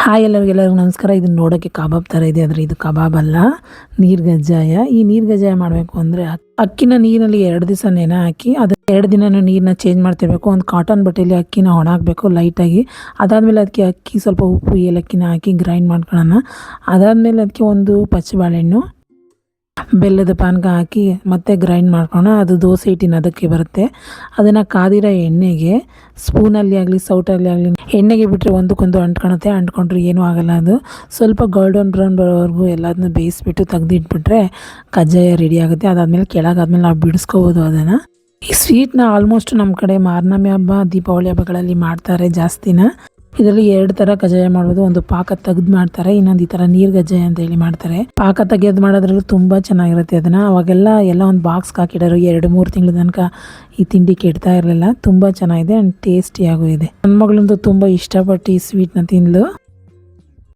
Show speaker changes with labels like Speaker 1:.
Speaker 1: Hi ಎಲ್ಲರಿಗೂ ನಮಸ್ಕಾರ. ಇದನ್ನು ನೋಡೋಕ್ಕೆ ಕಬಾಬ್ ಥರ ಇದೆ, ಆದರೆ ಇದು ಕಬಾಬ್ ಅಲ್ಲ, ನೀರು ಗಜ್ಜಾಯ. ಈ ನೀರು ಗಜ್ಜಾಯ ಮಾಡಬೇಕು ಅಂದರೆ ಅಕ್ಕಿನ ನೀರಿನಲ್ಲಿ 2 ದಿವಸ ನೆನೆ ಹಾಕಿ ಅದು 2 ದಿನ ನೀರನ್ನ ಚೇಂಜ್ ಮಾಡ್ತಿರ್ಬೇಕು. ಒಂದು ಕಾಟನ್ ಬಟ್ಟೆಯಲ್ಲಿ ಅಕ್ಕಿನ ಒಣಾಕಬೇಕು ಲೈಟಾಗಿ. ಅದಾದಮೇಲೆ ಅದಕ್ಕೆ ಅಕ್ಕಿ ಸ್ವಲ್ಪ ಉಪ್ಪು ಏಲಕ್ಕಿನ ಹಾಕಿ ಗ್ರೈಂಡ್ ಮಾಡ್ಕೊಳ್ಳೋಣ. ಅದಾದಮೇಲೆ ಅದಕ್ಕೆ ಒಂದು ಪಚ್ಚ ಬಾಳೆಹಣ್ಣು, ಬೆಲ್ಲದ ಪಾನಕ ಹಾಕಿ ಮತ್ತೆ ಗ್ರೈಂಡ್ ಮಾಡ್ಕೊಳ್ಳೋಣ. ಅದು ದೋಸೆ ಹಿಟ್ಟಿನ ಅದಕ್ಕೆ ಬರುತ್ತೆ. ಅದನ್ನು ಕಾದಿರೋ ಎಣ್ಣೆಗೆ ಸ್ಪೂನಲ್ಲಿ ಆಗಲಿ ಸೌಟಲ್ಲಿ ಆಗಲಿ ಎಣ್ಣೆಗೆ ಬಿಟ್ಟರೆ ಒಂದಕ್ಕೊಂದು ಅಂಟ್ಕೊಳುತ್ತೆ. ಅಂಟ್ಕೊಂಡ್ರೆ ಏನೂ ಆಗೋಲ್ಲ. ಅದು ಸ್ವಲ್ಪ ಗೋಲ್ಡನ್ ಬ್ರೌನ್ ಬರೋವರೆಗೂ ಎಲ್ಲದನ್ನೂ ಬೇಯಿಸ್ಬಿಟ್ಟು ತೆಗೆದಿಟ್ಬಿಟ್ರೆ ಕಜ್ಜಾಯ ರೆಡಿ ಆಗುತ್ತೆ. ಅದಾದಮೇಲೆ ಕೆಳಗಾದ್ಮೇಲೆ ನಾವು ಬಿಡಿಸ್ಕೋಬೋದು ಅದನ್ನು. ಈ ಸ್ವೀಟ್ನ ಆಲ್ಮೋಸ್ಟ್ ನಮ್ಮ ಕಡೆ ಮಾರ್ನಮಿ ಹಬ್ಬ, ದೀಪಾವಳಿ ಹಬ್ಬಗಳಲ್ಲಿ ಮಾಡ್ತಾರೆ ಜಾಸ್ತಿನ. ಇದರಲ್ಲಿ 2 ಥರ ಕಜ್ಜಾಯ ಮಾಡ್ಬೋದು. ಒಂದು ಪಾಕ ತೆಗೆದು ಮಾಡ್ತಾರೆ, ಇನ್ನೊಂದು ಈ ಥರ ನೀರು ಗಜ್ಜಾಯ ಅಂತ ಹೇಳಿ ಮಾಡ್ತಾರೆ. ಪಾಕ ತೆಗೆದು ಮಾಡೋದ್ರಲ್ಲಿ ತುಂಬ ಚೆನ್ನಾಗಿರುತ್ತೆ. ಅದನ್ನು ಅವಾಗೆಲ್ಲ ಒಂದು ಬಾಕ್ಸ್ಗೆ ಹಾಕಿಡೋರು 2-3 ತಿಂಗಳ ತನಕ ಈ ತಿಂಡಿ ಕೆಡ್ತಾ ಇರಲಿಲ್ಲ. ತುಂಬ ಚೆನ್ನಾಗಿದೆ ಆ್ಯಂಡ್ ಟೇಸ್ಟಿಯಾಗೂ ಇದೆ. ನನ್ನ ಮಗಳಂತೂ ತುಂಬ ಇಷ್ಟಪಟ್ಟು ಈ ಸ್ವೀಟ್ನ ತಿಂದಳು.